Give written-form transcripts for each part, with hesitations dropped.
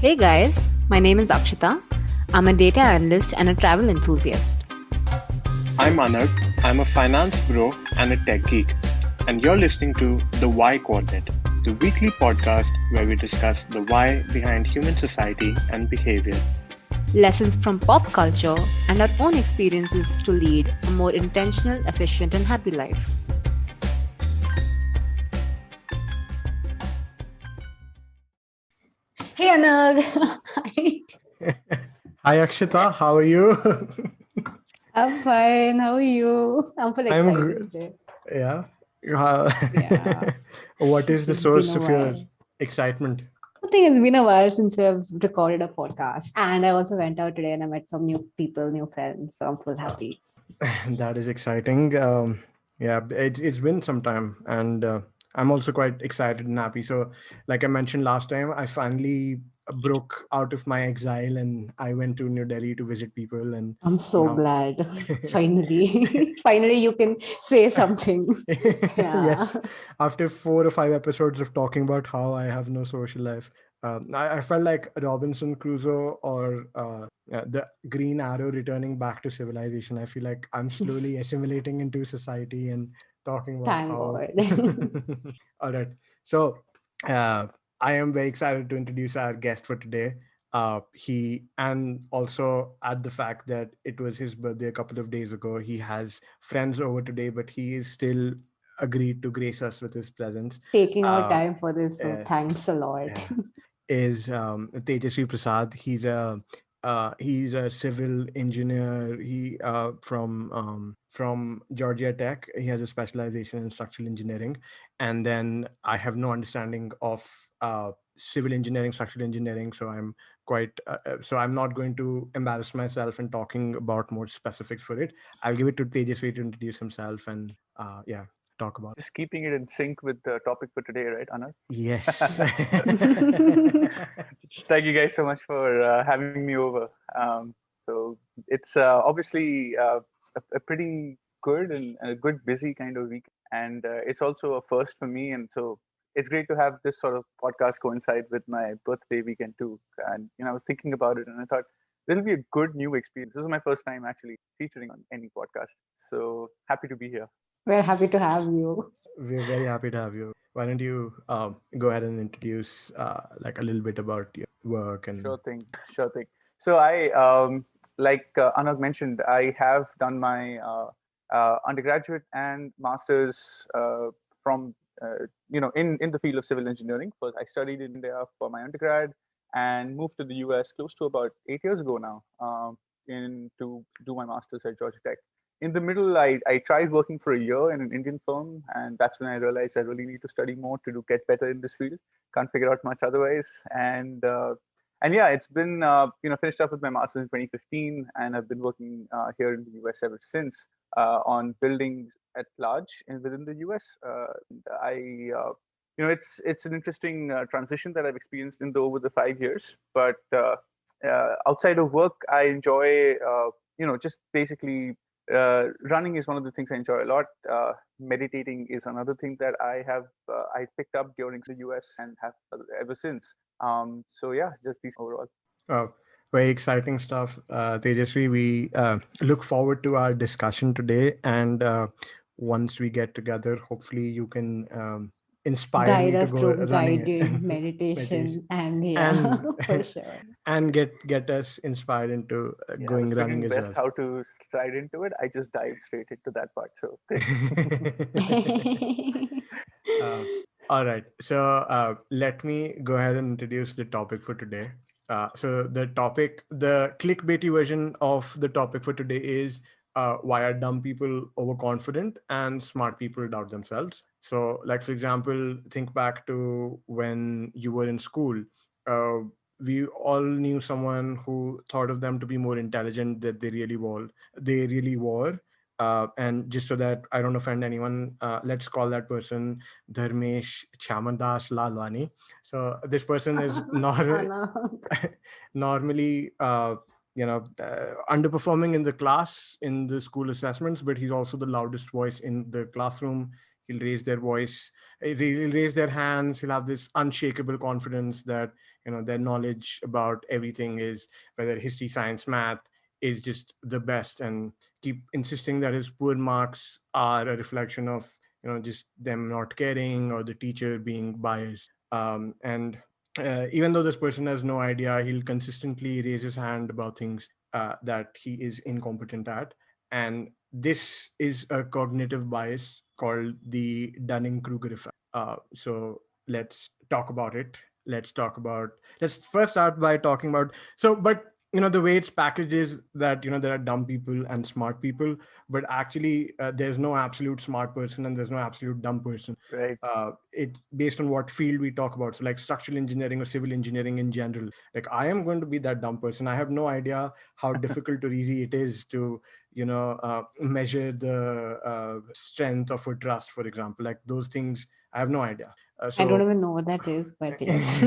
Hey guys, my name is Akshita. I'm a data analyst and a travel enthusiast. I'm Anagh. I'm a finance bro and a tech geek. And you're listening to The Why Quadrant, the weekly podcast where we discuss the why behind human society and behavior. Lessons from pop culture and our own experiences to lead a more intentional, efficient, and happy life. Hey Anagh! Hi. Hi Akshita, how are you? I'm fine. How are you? I'm full I'm excited good. today. Yeah. Uh, Yeah, what is the it's been source a of your while. excitement? I think it's been a while since we've recorded a podcast. And I also went out today and I met some new people, new friends. So I'm full happy. That is exciting. Yeah, it's been some time, and I'm also quite excited and happy. So, like I mentioned last time, I finally broke out of my exile, and I went to New Delhi to visit people, and I'm so now. glad. Finally, finally, you can say something. Yeah. Yes, after 4 or 5 episodes of talking about how I have no social life, I felt like Robinson Crusoe or the Green Arrow returning back to civilization. I feel like I'm slowly assimilating into society and talking about Thank how. God. All right. So uh, I am very excited to introduce our guest for today. He and also at the fact that it was his birthday a couple of days ago, he has friends over today, but he is still agreed to grace us with his presence. Taking our Uh, time for this. So uh, thanks a lot. uh, is Tejasvee Prasad. He's a civil engineer. He from Georgia Tech. He has a specialization in structural engineering, and then I have no understanding of civil engineering, structural engineering. So I'm not going to embarrass myself in talking about more specifics for it. I'll give it to Tejasvee to introduce himself and yeah, talk about. Just keeping it in sync with the topic for today, right, Anna? Yes. Thank you guys so much for having me over. So it's obviously a pretty good and a good busy kind of week, and it's also a first for me. And so it's great to have this sort of podcast coincide with my birthday weekend too. And I was thinking about it, and I thought this will be a good new experience. This is my first time actually featuring on any podcast, so happy to be here. We're happy to have you. We're very happy to have you. Why don't you go ahead and introduce like a little bit about your work and. Sure thing. Sure thing. So like Anag mentioned, I have done my undergraduate and master's from, in the field of civil engineering. First, I studied in India for my undergrad and moved to the US close to about 8 years ago now, in to do my master's at Georgia Tech. In the middle, I tried working for a year in an Indian firm, and that's when I realized I really need to study more to get better in this field. Can't figure out much otherwise, and yeah, it's been finished up with my master's in 2015, and I've been working here in the US ever since on buildings at large and within the US. It's an interesting transition that I've experienced in the over the 5 years. But outside of work, I enjoy just basically running is one of the things I enjoy a lot. Meditating is another thing that I picked up during the US and have ever since. So yeah, just these overall. Oh, very exciting stuff, Tejasvi. We look forward to our discussion today, and once we get together, hopefully you can inspire Guide me to us go through running guided meditation, meditation. And yeah, and for sure. and get us inspired into Yeah, I going was running figuring as best well. how to slide into it. I just dived straight into that part. So great. uh, all right. So let me go ahead and introduce the topic for today. So the clickbaity version of the topic for today is why are dumb people overconfident and smart people doubt themselves? So, like for example, think back to when you were in school. Uh, we all knew someone who thought of them to be more intelligent than they really were. They really were, and just so that I don't offend anyone, let's call that person Dharmesh Chamandas Lalwani. So this person is not Anna. normally underperforming in the class in the school assessments, but he's also the loudest voice in the classroom. he'll raise their voice, he'll raise their hands, he'll have this unshakable confidence that their knowledge about everything is, whether history, science, math, is just the best, and keep insisting that his poor marks are a reflection of just them not caring or the teacher being biased. And even though this person has no idea, he'll consistently raise his hand about things that he is incompetent at. And this is a cognitive bias called the Dunning-Kruger effect. So let's talk about it. Let's first start by talking about, but the way it's packaged is that there are dumb people and smart people, but actually there's no absolute smart person and there's no absolute dumb person. Right. It based on what field we talk about. So like structural engineering or civil engineering in general, like I am going to be that dumb person. I have no idea how difficult or easy it is to measure the strength of a trust, for example. Like those things I have no idea. I don't even know what that is, but yes.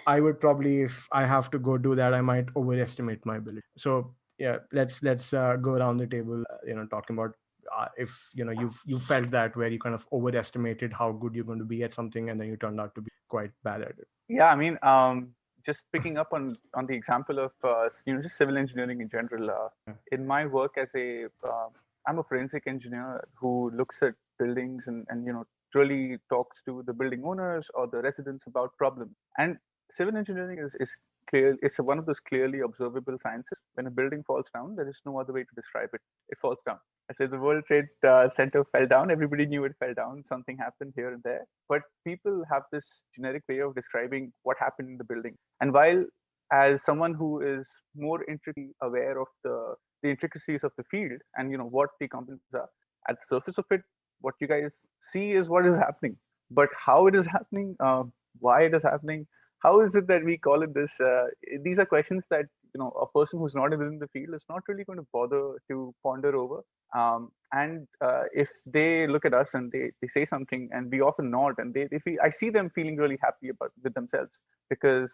I would probably, if I have to go do that, I might overestimate my ability. So yeah, let's go around the table, talking about if you felt that, where you kind of overestimated how good you're going to be at something and then you turned out to be quite bad at it. Yeah, I mean, just picking up on the example of just civil engineering in general. In my work as I'm a forensic engineer who looks at buildings and really talks to the building owners or the residents about problems. And civil engineering is clear. It's one of those clearly observable sciences. When a building falls down, there is no other way to describe it. It falls down. I said the World Trade Center fell down. Everybody knew it fell down. Something happened here and there. But people have this generic way of describing what happened in the building. And while, as someone who is more intricately aware of the intricacies of the field and what the components are, at the surface of it, what you guys see is what is happening. But how it is happening, why it is happening, how is it that we call it this? These are questions that a person who's not within the field is not really going to bother to ponder over. And if they look at us and they say something, and we often nod, and they feel, I see them feeling really happy with themselves, because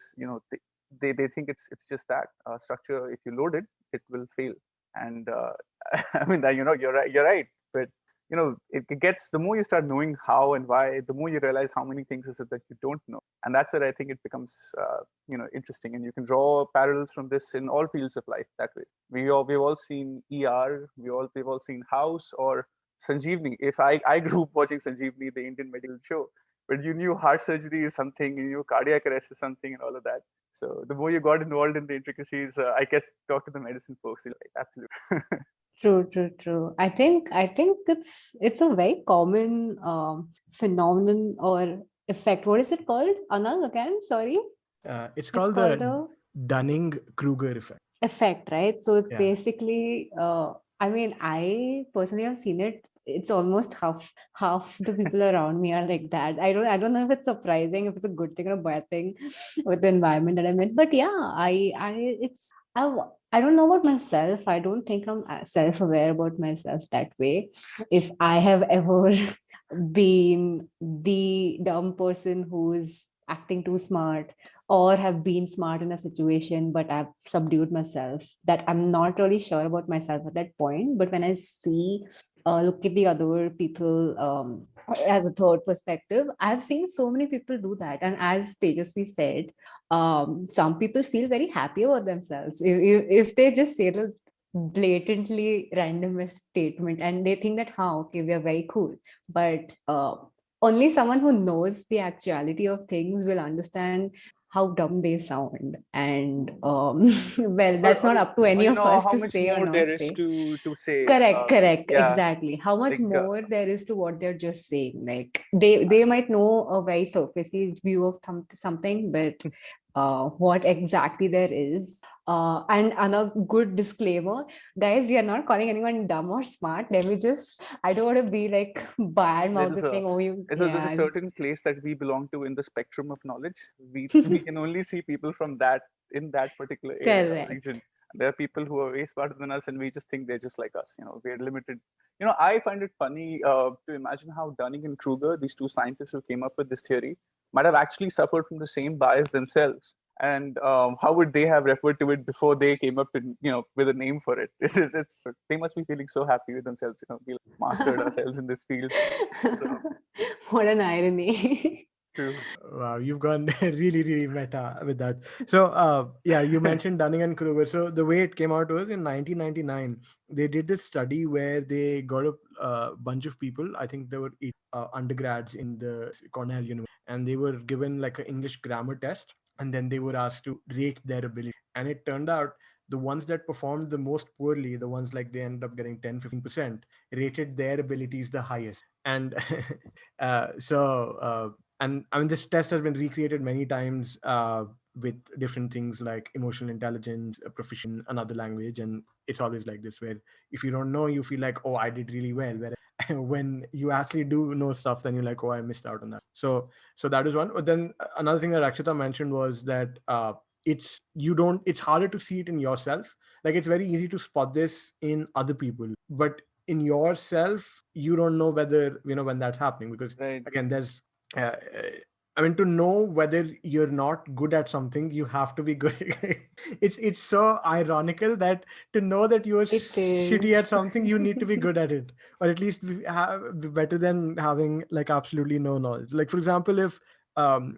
they think it's just that structure. If you load it, it will fail. And I mean, you're right, but it gets, the more you start knowing how and why, the more you realize how many things is it that you don't know. And that's where I think it becomes interesting. And you can draw parallels from this in all fields of life that way. We've all seen ER, we've all seen House or Sanjeevni. If I grew up watching Sanjeevni, the Indian medical show, but you knew heart surgery is something, you knew cardiac arrest is something, and all of that. So the more you got involved in the intricacies, I guess talk to the medicine folks. Like, absolutely. True. I think it's a very common phenomenon or effect. What is it called, Anagh? Again, sorry. It's called the Dunning-Kruger effect. Effect, right? So it's Yeah. basically, I mean, I personally have seen it. It's almost half the people around me are like that. I don't know if it's surprising, if it's a good thing or a bad thing with the environment that I'm in. But yeah, I don't know about myself. I don't think I'm self-aware about myself that way. If I have ever been the dumb person who's acting too smart, or have been smart in a situation, but I've subdued myself, that I'm not really sure about myself at that point. But when I look at the other people as a third perspective, I've seen so many people do that. And as Tejasvee said, some people feel very happy about themselves. If they just say the blatantly randomest statement and they think that, okay, we are very cool. But only someone who knows the actuality of things will understand how dumb they sound. And well, that's not up to any of us how to much say or more not there is say. to say. Correct, Yeah. exactly. How much Like, more there is to what they're just saying. Like they might know a very surfacey view of something, but what exactly there is. And another good disclaimer, guys, we are not calling anyone dumb or smart. Let me just, I don't want to be like bad mouth saying, oh, you, there's a certain place that we belong to in the spectrum of knowledge. We can only see people from that, in that particular area, region. There are people who are way smarter than us, and we just think they're just like us. We're limited. I find it funny to imagine how Dunning and Kruger, these two scientists who came up with this theory, might have actually suffered from the same bias themselves. and how would they have referred to it before they came up in, with a name for it? It's they must be feeling so happy with themselves, we like mastered ourselves in this field. So What an irony. true. Wow, you've gone really, really meta with that. So, yeah, you mentioned Dunning and Kruger. So the way it came out was in 1999, they did this study where they got a bunch of people. I think there were eight undergrads in the Cornell University, and they were given like an English grammar test, and then they were asked to rate their ability. And it turned out the ones that performed the most poorly, the ones like they ended up getting 10, 15%, rated their abilities the highest. And and I mean, this test has been recreated many times with different things like emotional intelligence, proficient another language, and it's always like this where if you don't know, you feel like, oh, I did really well. Whereas when you actually do know stuff, then you're like, oh, I missed out on that. So that is one. But then another thing that Akshita mentioned was that it's harder to see it in yourself. Like it's very easy to spot this in other people, but in yourself, you don't know whether when that's happening, because Right. again, there's uh, I mean, to know whether you're not good at something, you have to be good. It's so ironical that to know that you're It shitty is. at something, you need to be good at it, or at least be better than having like absolutely no knowledge. Like for example, if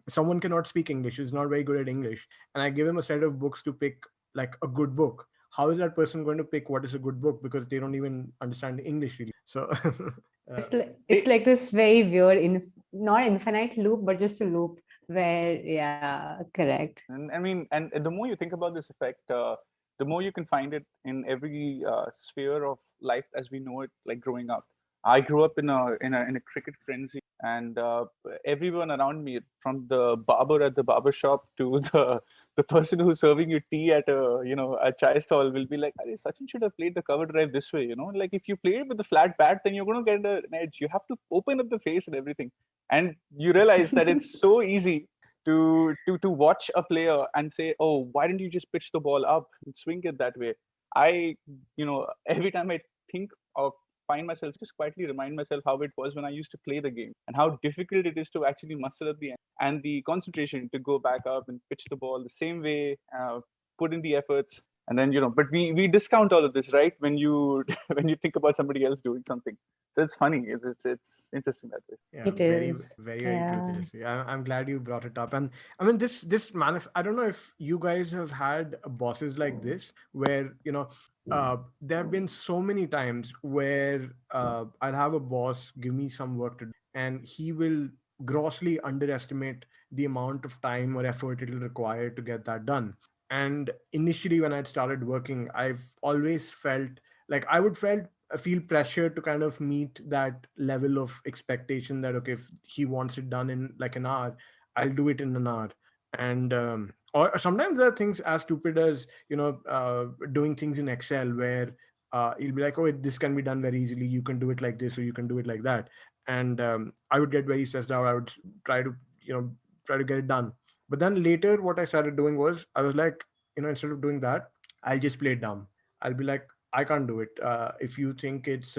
someone cannot speak English, is not very good at English, and I give him a set of books to pick like a good book, how is that person going to pick what is a good book, because they don't even understand English really? So uh, It's like this very weird, not infinite loop, but just a loop where, yeah, correct. And I mean, and the more you think about this effect, the more you can find it in every sphere of life as we know it, like growing up. I grew up in a cricket frenzy, and everyone around me, from the barber at the barber shop to the person who's serving you tea at a chai stall, will be like, "Arey, Sachin should have played the cover drive this way." Like if you play it with a flat bat, then you're going to get an edge. You have to open up the face and everything, and you realize that it's so easy to watch a player and say, oh, why didn't you just pitch the ball up and swing it that way? I every time I think of find myself just quietly remind myself how it was when I used to play the game, and how difficult it is to actually muster at the end and the concentration to go back up and pitch the ball the same way, put in the efforts. And then but we discount all of this, right, when you when you think about somebody else doing something. So it's funny, it's interesting that way. Yeah, It very, is. very, very true, Yeah. Tejasvee. I'm glad you brought it up. And I mean, I don't know if you guys have had bosses like this, where, there have been so many times where I'll have a boss give me some work to do, and he will grossly underestimate the amount of time or effort it'll require to get that done. And initially, when I'd started working, I've always felt like feel pressure to kind of meet that level of expectation that, okay, if he wants it done in like an hour, I'll do it in an hour. And or sometimes there are things as stupid as doing things in Excel where you'll be like, oh, this can be done very easily, you can do it like this or you can do it like that. And I would get very stressed out. I would try to try to get it done. But then later what I started doing was, I was like, instead of doing that, I'll just play it dumb. I'll be like, I can't do it. If you think it's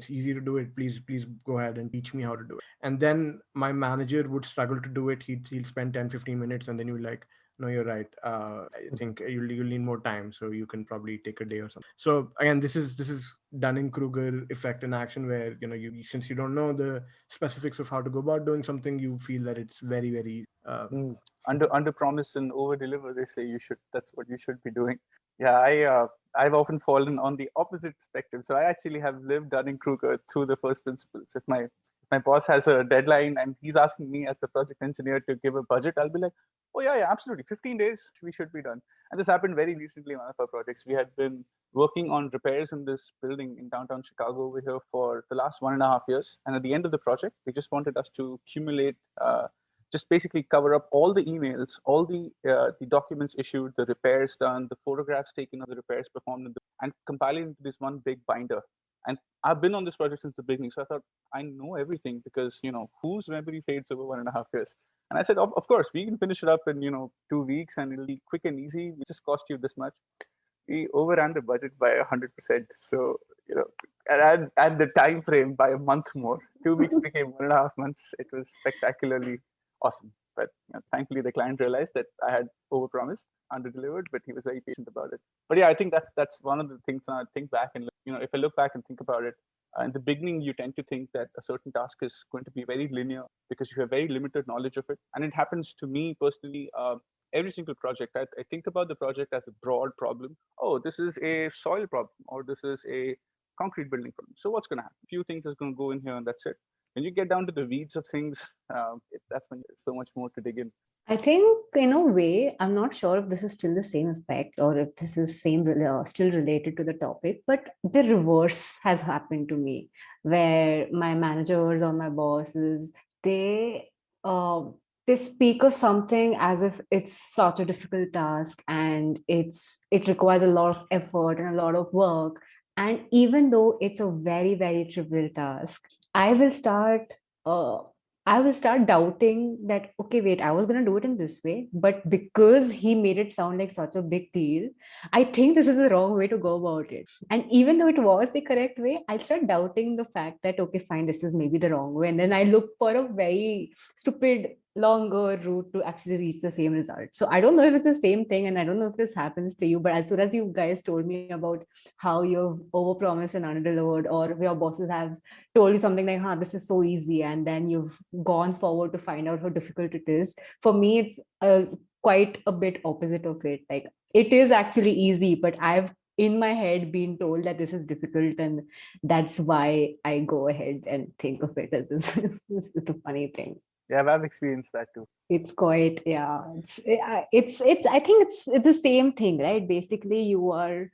easy to do it, please go ahead and teach me how to do it. And then my manager would struggle to do it. He'll spend 10, 15 minutes, and then you're like, no, you're right. I think you'll need more time, so you can probably take a day or something. So again, this is Dunning-Kruger effect in action, where you since you don't know the specifics of how to go about doing something, you feel that it's very, very easy. Mm. Under promise and over deliver, they say. That's what you should be doing. Yeah, I've often fallen on the opposite spectrum. So I actually have lived Dunning-Kruger through the first principles. If my boss has a deadline and he's asking me as the project engineer to give a budget, I'll be like, oh yeah, absolutely, 15 days we should be done. And this happened very recently in one of our projects. We had been working on repairs in this building in downtown Chicago over here for the last 1.5 years. And at the end of the project, they just wanted us to accumulate, just basically cover up all the emails, all the documents issued, the repairs done, the photographs taken of the repairs performed, and compile it into this one big binder. And I've been on this project since the beginning, so I thought I know everything, because whose memory fades over 1.5 years. And I said, of course, we can finish it up in 2 weeks, and it'll be quick and easy. It just cost you this much. We overran the budget by 100%. So and the time frame by a month more. 2 weeks became 1.5 months. It was spectacularly awesome. But thankfully, the client realized that I had overpromised, underdelivered, but he was very patient about it. But yeah, I think that's one of the things I think back and if I look back and think about it, in the beginning, you tend to think that a certain task is going to be very linear because you have very limited knowledge of it. And it happens to me personally. Every single project, I think about the project as a broad problem. Oh, this is a soil problem, or this is a concrete building problem. So what's going to happen? A few things is going to go in here, and that's it. When you get down to the weeds of things, that's when there's so much more to dig in. I think in a way, I'm not sure if this is still the same effect or if this is still related to the topic, but the reverse has happened to me, where my managers or my bosses, they uh, they speak of something as if it's such a difficult task and it requires a lot of effort and a lot of work. And even though it's a very, very trivial task, I will start uh, I will start doubting that, okay, wait, I was going to do it in this way, but because he made it sound like such a big deal, I think this is the wrong way to go about it. And even though it was the correct way, I'll start doubting the fact that, okay, fine, this is maybe the wrong way. And then I look for a very stupid, longer route to actually reach the same result. So I don't know if it's the same thing, and I don't know if this happens to you, but as soon as you guys told me about how you've overpromised and underdelivered, or your bosses have told you something like, huh, this is so easy, and then you've gone forward to find out how difficult it is. For me, it's quite a bit opposite of it. Like, it is actually easy, but I've in my head been told that this is difficult, and that's why I go ahead and think of it as this. It's a funny thing. Yeah, I've experienced that too. It's quite, yeah, it's I think it's the same thing, right? Basically, you are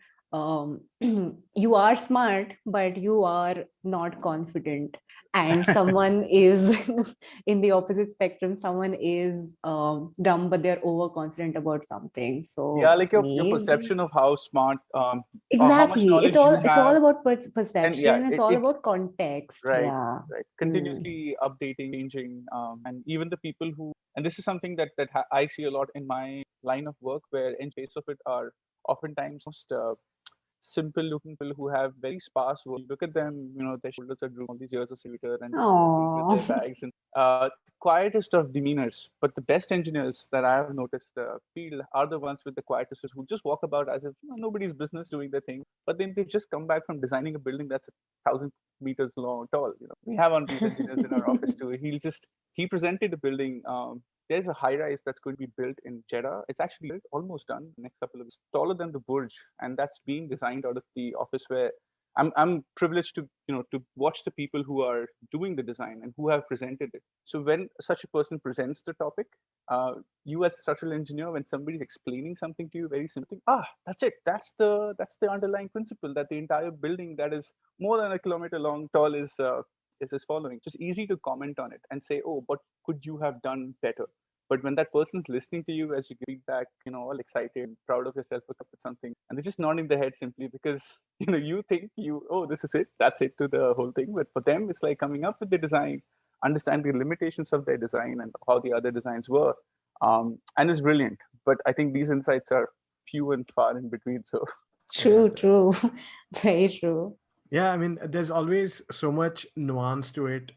you are smart, but you are not confident, and someone is in the opposite spectrum. Someone is dumb, but they're overconfident about something. Yeah, So like your maybe perception of how smart or how much exactly, knowledge you it's all have, about and yeah, perception. It's all it's about context. right, Yeah. right, Hmm. continuously updating, changing, and even the people who, and this is something that I see a lot in my line of work, where in face of it are oftentimes most simple looking people who have very sparse work. You look at them, their shoulders are drooping, all these years of computer and working with Oh. their bags, and quietest of demeanors. But the best engineers that I have noticed field are the ones with the quietest, who just walk about as if nobody's business, doing their thing. But then they've just come back from designing a building that's 1,000 meters long, tall. We have one of these engineers in our office too. He presented a building. There's a high rise that's going to be built in Jeddah. It's actually built, almost done, next couple of years, taller than the Burj, and that's being designed out of the office where I'm privileged to to watch the people who are doing the design and who have presented it. So when such a person presents the topic, you as a structural engineer, when somebody's explaining something to you very simply, that's it. That's the underlying principle, that the entire building that is more than a kilometer long, tall, is following. Just easy to comment on it and say, oh, what could you have done better? But when that person's listening to you as you give feedback, all excited, proud of yourself for something, and they're just nodding their head simply because you think oh, this is it, that's it to the whole thing. But for them, it's like coming up with the design, understanding the limitations of their design and how the other designs were, and it's brilliant. But I think these insights are few and far in between. So Yeah. True, true. Very true. Yeah, I mean, there's always so much nuance to it.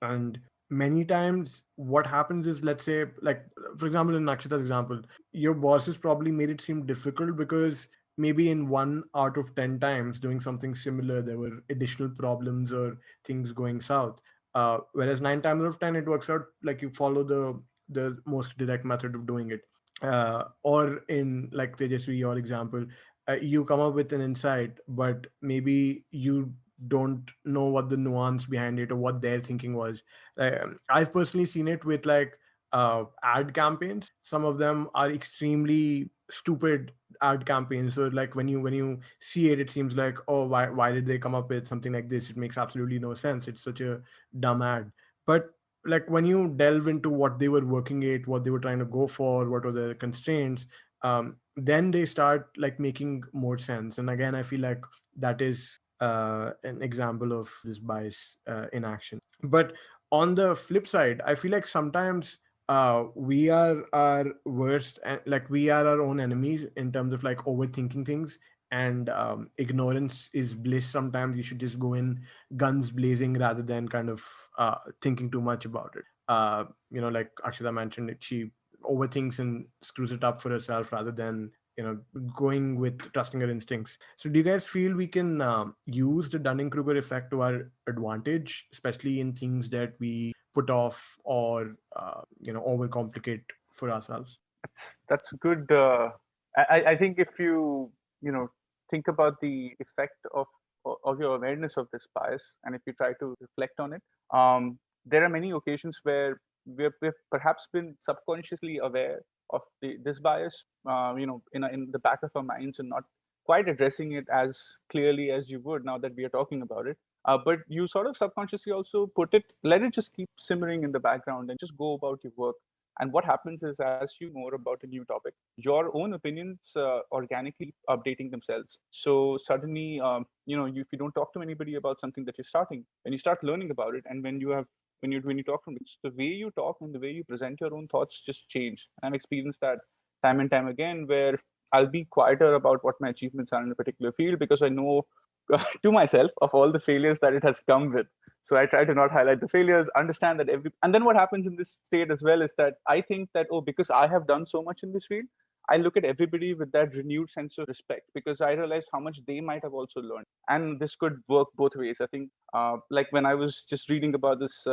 And many times what happens is, let's say, like, for example, in Akshita's example, your bosses probably made it seem difficult because maybe in 1 out of 10 times doing something similar, there were additional problems or things going south. Whereas 9 times out of 10, it works out like you follow the most direct method of doing it. Or in, like, Tejasvee, your example, you come up with an insight, but maybe you don't know what the nuance behind it or what their thinking was. I've personally seen it with, like, ad campaigns. Some of them are extremely stupid ad campaigns. So, like, when you see it, it seems like, oh, why did they come up with something like this? It makes absolutely no sense. It's such a dumb ad. But, like, when you delve into what they were working at, what they were trying to go for, what were the constraints, then they start, like, making more sense. And again, I feel like that is an example of this bias in action. But on the flip side, I feel like sometimes we are our worst, and, like, we are our own enemies in terms of, like, overthinking things. And ignorance is bliss. Sometimes you should just go in guns blazing rather than kind of thinking too much about it. like Akshita mentioned, she overthinks and screws it up for herself rather than going with trusting her instincts. So do you guys feel we can use the Dunning-Kruger effect to our advantage, especially in things that we put off or overcomplicate for ourselves? That's good. I think if you know think about the effect of your awareness of this bias, and if you try to reflect on it, there are many occasions where we've perhaps been subconsciously aware of this bias, in the back of our minds, and not quite addressing it as clearly as you would now that we are talking about it. But you sort of subconsciously also let it just keep simmering in the background and just go about your work. And what happens is, as you more about a new topic, your own opinions organically updating themselves. So suddenly, if you don't talk to anybody about something that you're starting, when you start learning about it, and when you talk from it, the way you talk and the way you present your own thoughts just change. I've experienced that time and time again, where I'll be quieter about what my achievements are in a particular field because I know to myself of all the failures that it has come with. So I try to not highlight the failures, understand that and then what happens in this state as well is that I think that, oh, because I have done so much in this field, I look at everybody with that renewed sense of respect because I realize how much they might have also learned. And this could work both ways. I think, like when I was just reading about this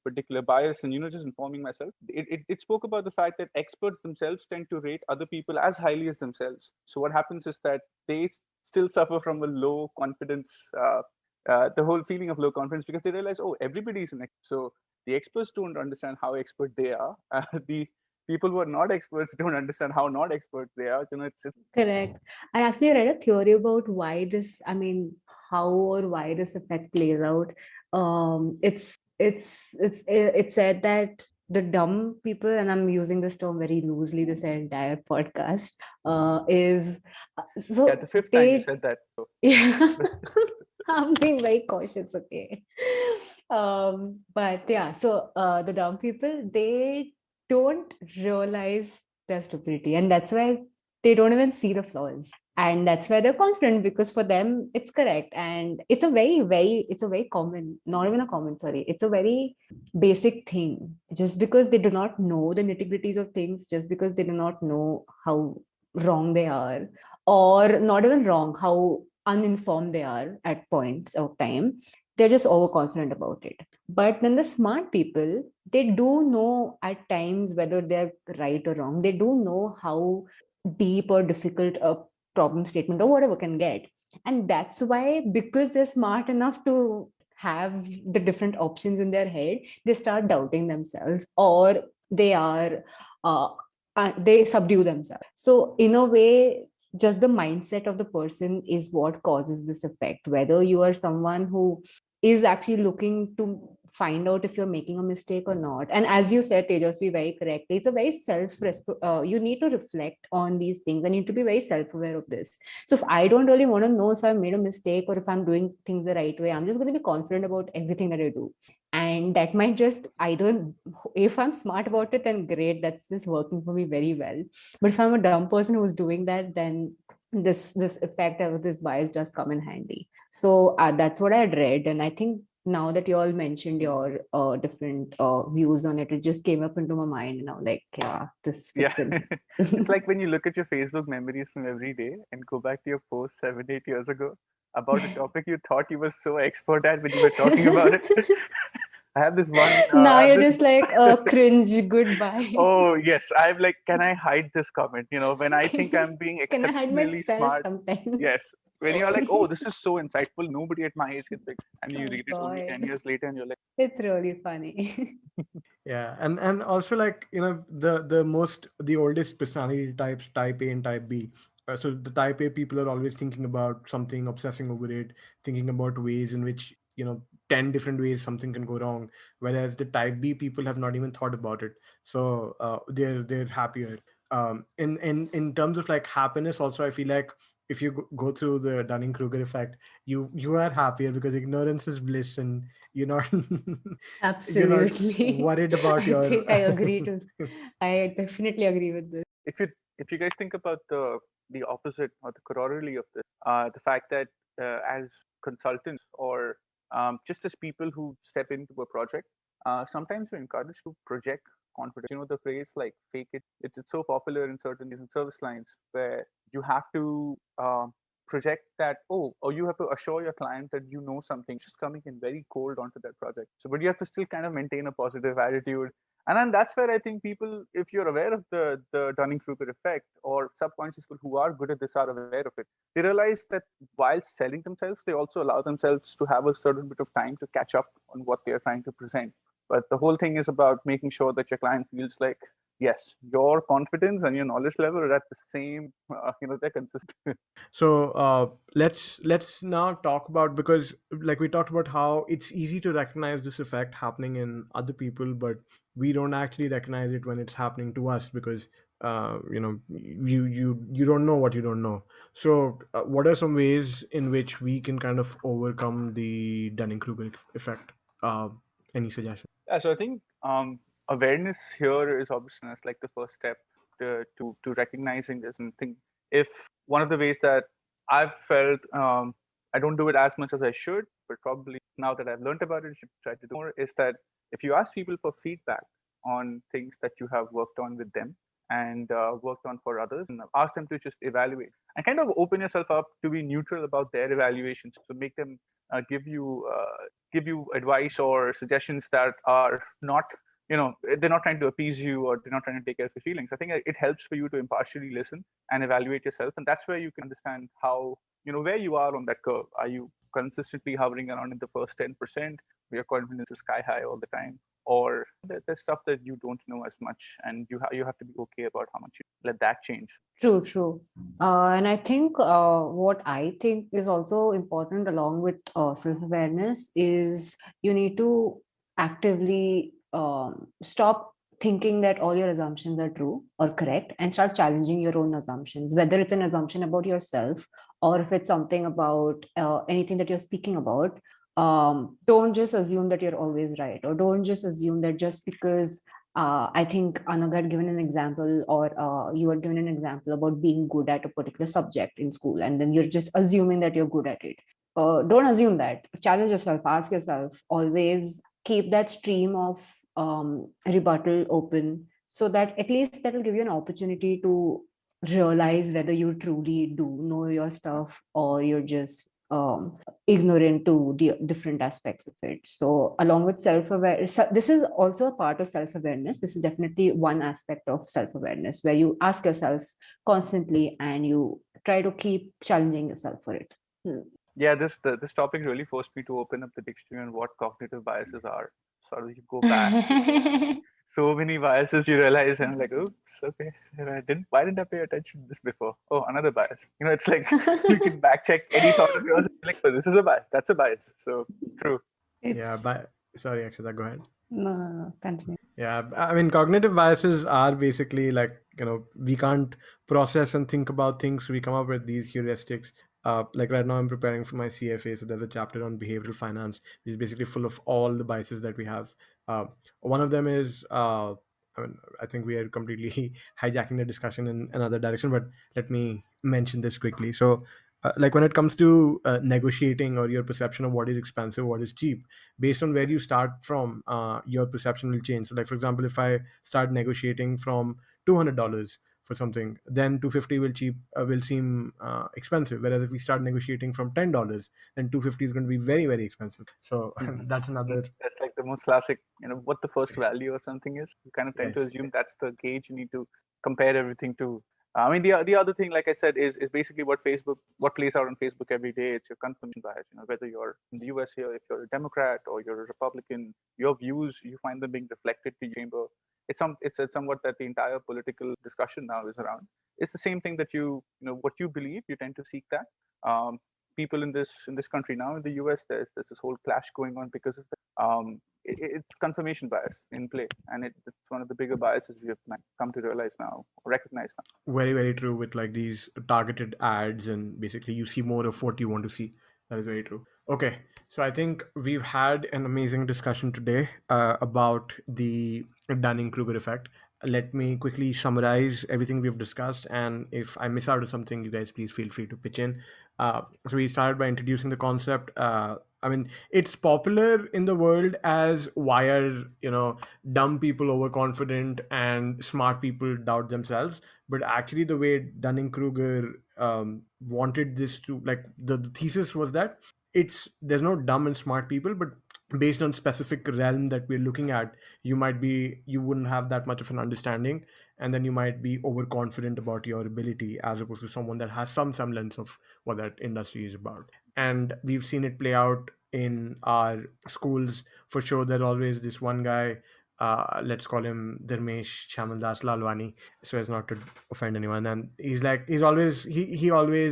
particular bias and, just informing myself, it spoke about the fact that experts themselves tend to rate other people as highly as themselves. So what happens is that they still suffer from a low confidence, the whole feeling of low confidence, because they realize, oh, everybody is an expert. So the experts don't understand how expert they are. The people who are not experts don't understand how not expert they are. It's Correct. I actually read a theory about why this, I mean, how or why this effect plays out. It said that the dumb people, and I'm using this term very loosely this entire podcast, is yeah, so the fifth time you they, said that. So. yeah, I'm being very cautious, okay. But yeah, so the dumb people, they don't realize their stupidity, and that's why they don't even see the flaws. And that's why they're confident because for them it's correct. And it's a it's a very common, not even a common, sorry, it's a very basic thing. Just because they do not know the nitty-gritties of things, just because they do not know how wrong they are, or not even wrong, how uninformed they are at points of time, they're just overconfident about it. But then the smart people, they do know at times whether they're right or wrong. They do know how deep or difficult a problem statement or whatever can get. And that's why, because they're smart enough to have the different options in their head, they start doubting themselves, or they are uh, they subdue themselves. So in a way, just the mindset of the person is what causes this effect. Whether you are someone who is actually looking to find out if you're making a mistake or not. And as you said, Tejasvee, very correctly, it's a very you need to reflect on these things and you need to be very self-aware of this. So if I don't really want to know if I've made a mistake or if I'm doing things the right way, I'm just going to be confident about everything that I do. And that might just either, if I'm smart about it, then great, that's just working for me very well. But if I'm a dumb person who's doing that, then this effect of this bias just come in handy. So that's what I had read, and I think now that you all mentioned your different views on it, it just came up into my mind, and I'm like, yeah, this Yeah, fits in. it's like when you look at your Facebook memories from every day and go back to your post 7, 8 years ago about a topic you thought you were so expert at when you were talking about it. I have this one. Now I have you're this. just like, cringe, goodbye. Oh yes, I'm like, can I hide this comment? When I think I'm being Can I hide exceptionally myself smart. sometimes? Yes, when you're like, oh, this is so insightful. Nobody at my age can think, and you Oh read it only God, 10 years later, and you're like, it's really funny. Yeah, and also, like, the oldest personality types, type A and type B. So the type A people are always thinking about something, obsessing over it, thinking about ways in which 10 different ways something can go wrong. Whereas the type B people have not even thought about it, so they're happier. In terms of like happiness, also I feel like if you go through the Dunning-Kruger effect, you are happier because ignorance is bliss, and you're not you're not Absolutely. worried about I your think I agree to, I definitely agree with this. if you guys think about the opposite or the corollary of this, the fact that as consultants or just as people who step into a project, sometimes you're encouraged to project confidence. The phrase like fake it, it's so popular in certain service lines where you have to project that, or you have to assure your client that you know something, just coming in very cold onto that project. So, but you have to still kind of maintain a positive attitude. And then that's where I think people, if you're aware of the Dunning-Kruger effect, or subconscious people who are good at this are aware of it, they realize that while selling themselves, they also allow themselves to have a certain bit of time to catch up on what they're trying to present. But the whole thing is about making sure that your client feels like, yes, your confidence and your knowledge level are at the same, they're consistent. So let's now talk about, because like we talked about how it's easy to recognize this effect happening in other people, but we don't actually recognize it when it's happening to us, because you don't know what you don't know. So what are some ways in which we can kind of overcome the Dunning-Kruger effect? Uh, any suggestions? Yeah, so I think awareness here is obviously like the first step to recognizing this. And think, if one of the ways that I've felt, I don't do it as much as I should, but probably now that I've learned about it, I should try to do more, is that if you ask people for feedback on things that you have worked on with them and worked on for others, and ask them to just evaluate and kind of open yourself up to be neutral about their evaluations, to make them give you advice or suggestions that are not, they're not trying to appease you, or they're not trying to take care of your feelings. I think it helps for you to impartially listen and evaluate yourself, and that's where you can understand how, where you are on that curve. Are you consistently hovering around in the first 10%, where your confidence is sky high all the time, or there's stuff that you don't know as much, and you have to be okay about how much you let that change. True, true. And I think what I think is also important along with self-awareness is you need to actively stop thinking that all your assumptions are true or correct, and start challenging your own assumptions, whether it's an assumption about yourself or if it's something about anything that you're speaking about. Don't just assume that you're always right, or don't just assume that just because I think Anagh had given an example, or you had given an example about being good at a particular subject in school, and then you're just assuming that you're good at it. Don't assume that. Challenge yourself, ask yourself, always keep that stream of rebuttal open, so that at least that will give you an opportunity to realize whether you truly do know your stuff, or you're just ignorant to the different aspects of it. So along with self-awareness, this is also a part of self-awareness. This is definitely one aspect of self-awareness, where you ask yourself constantly and you try to keep challenging yourself for it. Yeah, this topic really forced me to open up the dictionary on what cognitive biases are. So you go back so many biases, you realize, and I'm like, oops, okay, why didn't I pay attention to this before? Oh, another bias. It's like you can back check any thought of yours, and be like, oh, this is a bias, that's a bias. So true. Yeah, but sorry, Akshita, go ahead. No, continue. Yeah, I mean, cognitive biases are basically like, we can't process and think about things, so we come up with these heuristics. Like right now, I'm preparing for my CFA, so there's a chapter on behavioral finance, which is basically full of all the biases that we have. One of them is, I mean, I think we are completely hijacking the discussion in another direction, but let me mention this quickly. So, like when it comes to negotiating, or your perception of what is expensive, what is cheap, based on where you start from, your perception will change. So like, for example, if I start negotiating from $200 for something, then 250 will seem expensive, whereas if we start negotiating from $10, then 250 is going to be very, very expensive. So that's another. That's like the most classic, what the first value or something is. You kind of tend to Yes. assume that's the gauge you need to compare everything to. I mean, the other thing, like I said, is basically what plays out on Facebook every day. It's your confirmation bias. Whether you're in the US here, if you're a Democrat or you're a Republican, your views, you find them being reflected to your chamber. It's somewhat that the entire political discussion now is around. It's the same thing that what you believe, you tend to seek that. People in this country now, in the US, there's this whole clash going on because of that. It's confirmation bias in play, and it's one of the bigger biases we have come to realize now, or recognize now. Very, very true, with like these targeted ads, and basically you see more of what you want to see. That is very true. Okay, so I think we've had an amazing discussion today about the Dunning-Kruger effect. Let me quickly summarize everything we've discussed, and if I miss out on something, you guys please feel free to pitch in. So we started by introducing the concept. I mean, it's popular in the world as why are dumb people overconfident and smart people doubt themselves. But actually, the way Dunning-Kruger wanted this to, like, the thesis was that there's no dumb and smart people, but based on specific realm that we're looking at, you wouldn't have that much of an understanding, and then you might be overconfident about your ability as opposed to someone that has some semblance of what that industry is about. And we've seen it play out in our schools for sure. There's always this one guy, let's call him Dharmesh Chamandas Lalwani, so as not to offend anyone. And he always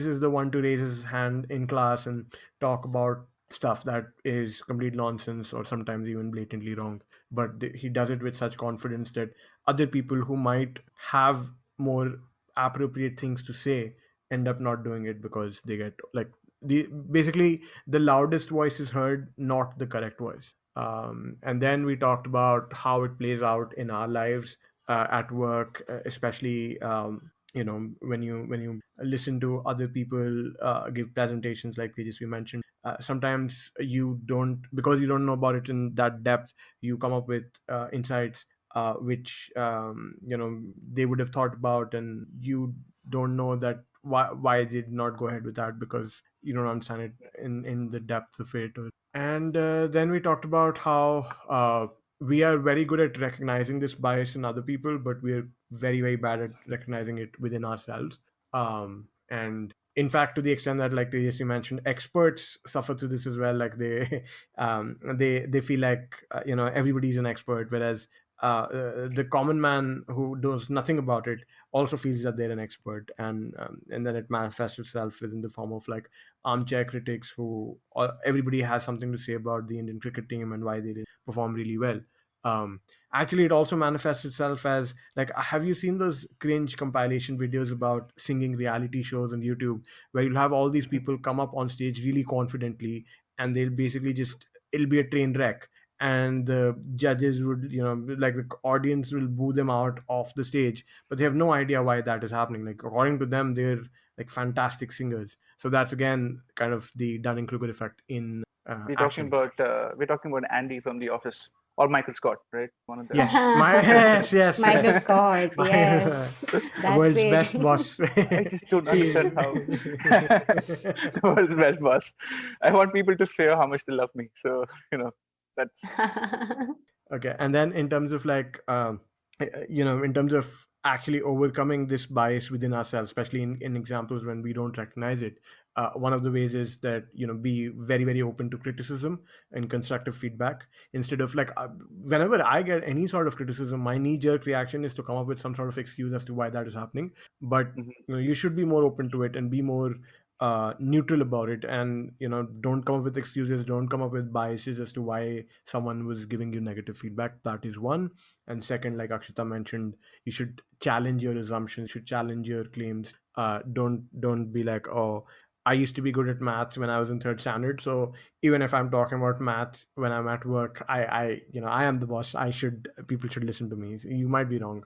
is the one to raise his hand in class and talk about stuff that is complete nonsense or sometimes even blatantly wrong. But he does it with such confidence that other people who might have more appropriate things to say end up not doing it because they get like basically the loudest voice is heard, not the correct voice. And then we talked about how it plays out in our lives, at work, especially when you listen to other people give presentations like Tejasvee mentioned. Sometimes you don't, because you don't know about it in that depth, you come up with insights which they would have thought about, and you don't know that why they did not go ahead with that because you don't understand it in the depth of it. And then we talked about how we are very good at recognizing this bias in other people, but we're very, very bad at recognizing it within ourselves. And in fact, to the extent that, like you mentioned, experts suffer through this as well. Like they feel like everybody's an expert, whereas the common man who knows nothing about it also feels that they're an expert, and then it manifests itself within the form of like armchair critics who everybody has something to say about the Indian cricket team and why they did perform really well. Um, Actually, it also manifests itself as like, have you seen those cringe compilation videos about singing reality shows on YouTube where you'll have all these people come up on stage really confidently and they'll basically just, it'll be a train wreck, and the judges would, like the audience will boo them out of the stage, but they have no idea why that is happening. Like, according to them, they're like fantastic singers. So that's again kind of the Dunning-Kruger effect in action. We're talking about Andy from The Office, or Michael Scott, right? One of them. Yes, yes, Michael yes. Scott, yes. That's World's it. best boss. I just don't understand how the world's best boss. I want people to say how much they love me. So that's Okay, and then in terms of like in terms of actually overcoming this bias within ourselves, especially in examples when we don't recognize it, one of the ways is that be very, very open to criticism and constructive feedback. Instead of like whenever I get any sort of criticism, my knee-jerk reaction is to come up with some sort of excuse as to why that is happening. But you should be more open to it and be more neutral about it, and don't come up with excuses, don't come up with biases as to why someone was giving you negative feedback. That is one. And second, like Akshita mentioned, you should challenge your assumptions, you should challenge your claims. Don't be like, oh, I used to be good at maths when I was in third standard, so even if I'm talking about maths when I'm at work, I am the boss, people should listen to me. So you might be wrong.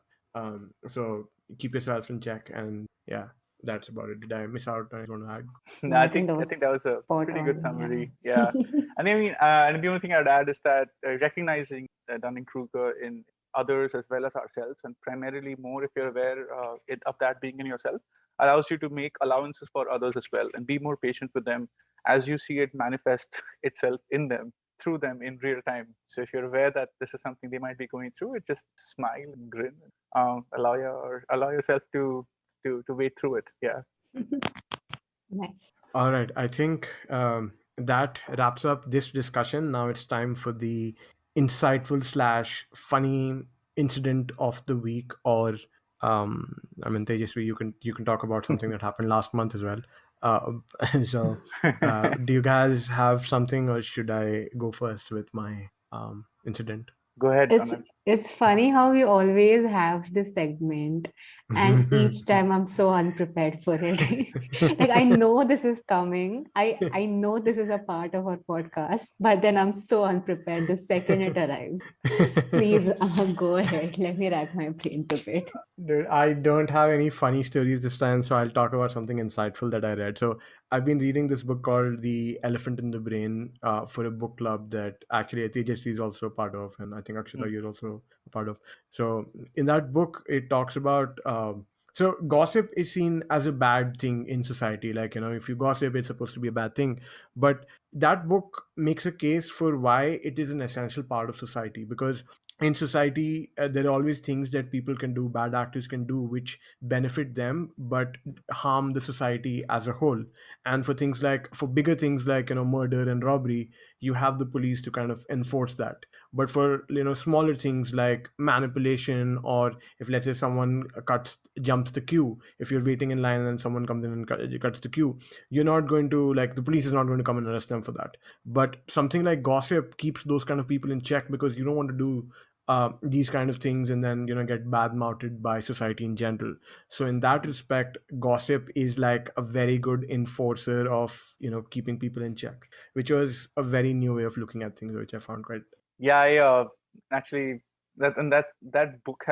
So keep yourself in check, and yeah, that's about it. Did I miss out on anything you want to add? No, I think that was a pretty good summary. Yeah. And I mean, and the only thing I'd add is that recognizing Dunning-Kruger in others as well as ourselves, and primarily more if you're aware of that being in yourself, allows you to make allowances for others as well and be more patient with them as you see it manifest itself in them, through them in real time. So if you're aware that this is something they might be going through, it just smile and grin, allow yourself to wait through it. Yeah. Nice. All right. I think that wraps up this discussion. Now it's time for the insightful / funny incident of the week. Or, I mean, Tejasvee, you can talk about something that happened last month as well. So, do you guys have something, or should I go first with my incident? Go ahead. It's funny how we always have this segment, and each time I'm so unprepared for it. Like, I know this is coming. I know this is a part of our podcast, but then I'm so unprepared the second it arrives. Please go ahead. Let me rack my brains a bit. Dude, I don't have any funny stories this time, so I'll talk about something insightful that I read. So I've been reading this book called The Elephant in the Brain for a book club that actually Tejasvee is also a part of, and I think Akshita, you're also a part of. So in that book, it talks about so gossip is seen as a bad thing in society. Like, if you gossip, it's supposed to be a bad thing. But that book makes a case for why it is an essential part of society, because in society there are always things that people can do, bad actors can do, which benefit them but harm the society as a whole. And for bigger things like murder and robbery, you have the police to kind of enforce that. But for smaller things like manipulation, or if let's say someone jumps the queue, if you're waiting in line and someone comes in and cuts the queue, you're not going to, like, the police is not going to come and arrest them for that. But something like gossip keeps those kind of people in check, because you don't want to do these kind of things and then get bad mouthed by society in general. So in that respect, gossip is like a very good enforcer of keeping people in check, which was a very new way of looking at things, which I found quite. Yeah, I actually that book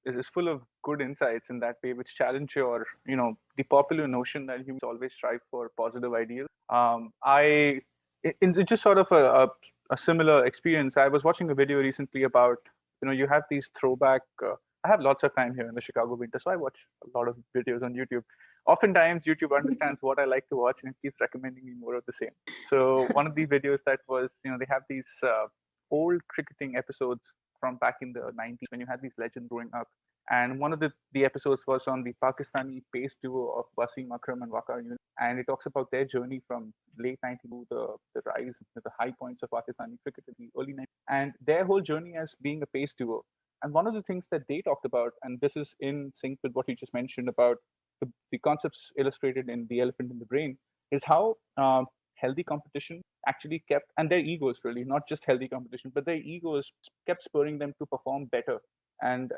is full of good insights in that way, which challenge your the popular notion that humans always strive for positive ideals. It's just sort of a similar experience. I was watching a video recently about you have these throwback. I have lots of time here in the Chicago winter, so I watch a lot of videos on YouTube. Oftentimes, YouTube understands what I like to watch and it keeps recommending me more of the same. So one of these videos that was, they have these old cricketing episodes from back in the 90s when you had these legends growing up. And one of the episodes was on the Pakistani pace duo of Wasim Akram and Waqar Yunus. And it talks about their journey from late 90s to the rise, the high points of Pakistani cricket in the early 90s. And their whole journey as being a pace duo. And one of the things that they talked about, and this is in sync with what you just mentioned about the concepts illustrated in The Elephant in the Brain, is how healthy competition actually kept, and their egos really, not just healthy competition, but their egos kept spurring them to perform better. And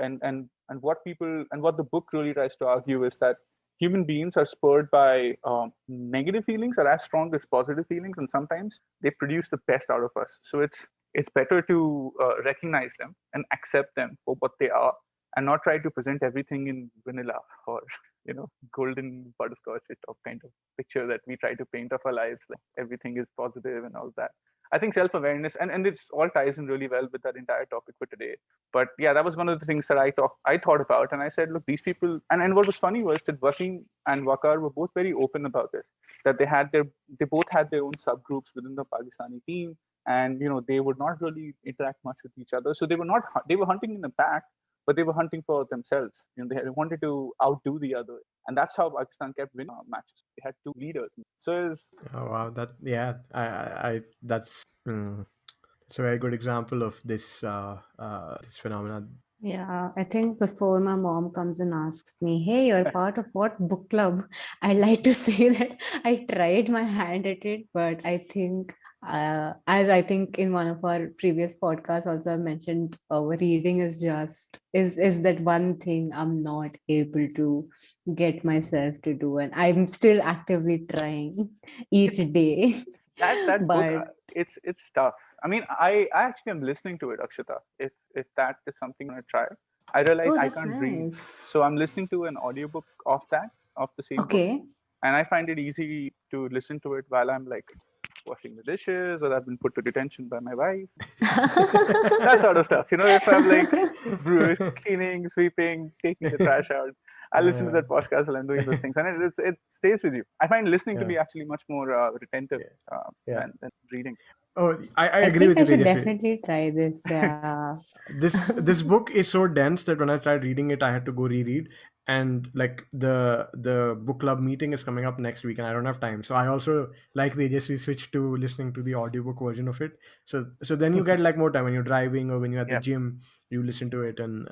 what the book really tries to argue is that human beings are spurred by negative feelings are as strong as positive feelings, and sometimes they produce the best out of us. So it's better to recognize them and accept them for what they are, and not try to present everything in vanilla or golden butterscotch top kind of picture that we try to paint of our lives, like everything is positive and all that. I think self-awareness, and it's all ties in really well with that entire topic for today. But yeah, that was one of the things that I thought about, and I said, look, these people, and what was funny was that Wasim and Waqar were both very open about this, that they both had their own subgroups within the Pakistani team, and they would not really interact much with each other. So they were hunting in the pack, but they were hunting for themselves. They wanted to outdo the other, and that's how Pakistan kept winning matches. They had two leaders. So Oh wow, that's it's a very good example of this this phenomenon. Yeah, I think before my mom comes and asks me, "Hey, you're part of what book club?" I'd like to say that I tried my hand at it, but I think, as I think in one of our previous podcasts also I mentioned, reading is that one thing I'm not able to get myself to do, and I'm still actively trying each day. that book, But it's tough. I mean, I actually am listening to it, Akshita. If that is something I try, I realize oh, I that's can't read, nice. so I'm listening to an audiobook of the same book, Okay. and I find it easy to listen to it while I'm like washing the dishes, or I've been put to detention by my wife, that sort of stuff. If I'm like cleaning, sweeping, taking the trash out, I listen to that podcast while I'm doing those things, and it stays with you. I find listening to be actually much more retentive than reading. Oh, I I agree think with I you, should Tejasvi. definitely try this. Yeah. This book is so dense that when I tried reading it, I had to go reread. And like the book club meeting is coming up next week, and I don't have time. So I also, like they just switched to listening to the audiobook version of it. So then you get like more time when you're driving or when you're at the Yeah. gym, you listen to it, and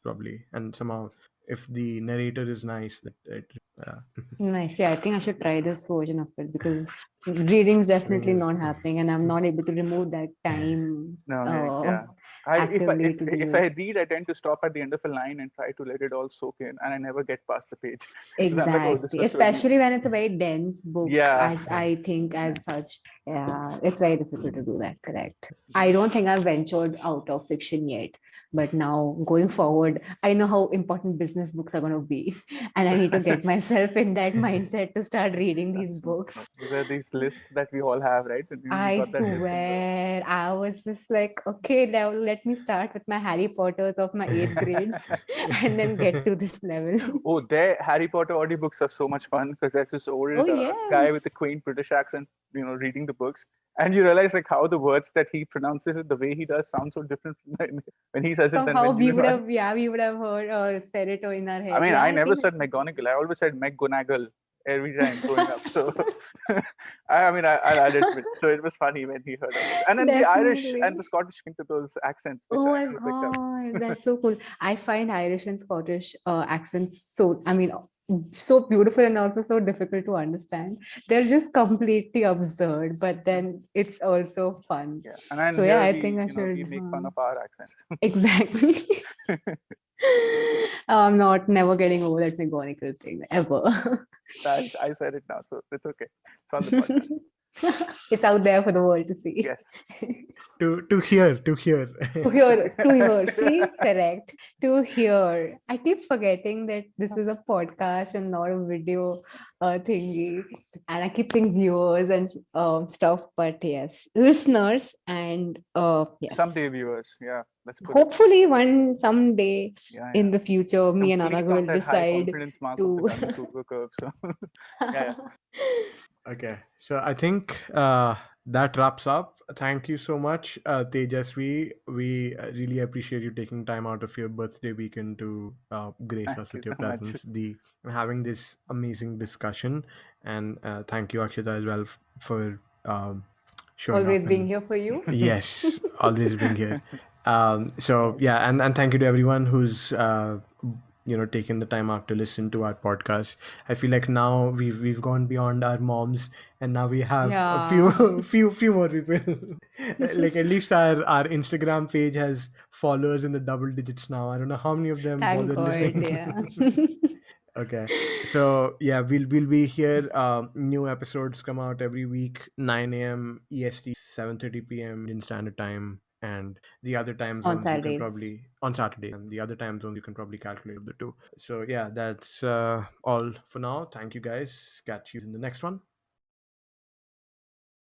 probably, and somehow if the narrator is nice, that it. Nice. Yeah, I think I should try this version of it because reading's definitely not happening, and I'm not able to remove that time No, yeah. actively to If do I it. read, I tend to stop at the end of a line and try to let it all soak in, and I never get past the page because I'm like, oh, this Exactly. was really, Especially when it's a very dense book, yeah, as I think as such. Yeah, it's very difficult to do that, correct. I don't think I've ventured out of fiction yet. But now going forward, I know how important business books are going to be. And I need to get myself in that mindset to start reading these books. These are these lists that we all have, right? And you I got that list in the. swear, I was just like, okay, now let me start with my Harry Potters of my eighth grades and then get to this level. Oh, their Harry Potter audiobooks are so much fun because there's this Oh, old guy yes. with a quaint British accent, reading the books, and you realize like how the words that he pronounces it, the way he does, sound so different when he says it than Somehow when we you would know. have, yeah, we would have heard said it in our I head. mean, Yeah, I I never think said McGonagall. I always said McGonagall every time growing up. So, I'll add it. So it was funny when he heard about it. And then the Irish and definitely. the Scottish into those accents, which Oh I my never picked up. God, that's so cool. I find Irish and Scottish accents so, I mean, so beautiful and also so difficult to understand. They're just completely absurd, but then it's also fun. Yeah, and then So yeah, here I think we, I we should. make fun of our accents. Exactly. I'm not never getting over that McGonagall thing ever. I said it now, so it's okay. It's on the podcast. It's out there for the world to see. Yes. To hear. To hear, see, correct. To hear. I keep forgetting that this is a podcast and not a video thingy. And I keep saying viewers and stuff, but yes, listeners and Someday yes. viewers. Yeah, let's put it. Hopefully one someday Yeah, in yeah. the future, me and Anagh Complete on will that high decide confidence mark of the to Dunning-Kruger curve. So, yeah. Okay, so I think that wraps up. Thank you so much, Tejasvi. We really appreciate you taking time out of your birthday weekend to grace Thank us you with your so much. presence, the having this amazing discussion, and thank you, Akshita, as well for showing up always being and here for you. yes, always being here. So yeah, and thank you to everyone who's taken the time out to listen to our podcast. I feel like now we've gone beyond our moms, and now we have a few Yeah. few more people. Like at least our Instagram page has followers in the double digits now. I don't know how many of them Thank bother God. listening. Yeah. Okay, so yeah, we'll be here. New episodes come out every week, 9 a.m. EST, 7:30 p.m. Indian Standard Time, and the other time On zones you can Saturdays. probably on Saturday, and the other time zones you can probably calculate the two. So yeah, that's all for now. Thank you guys. Catch you in the next one.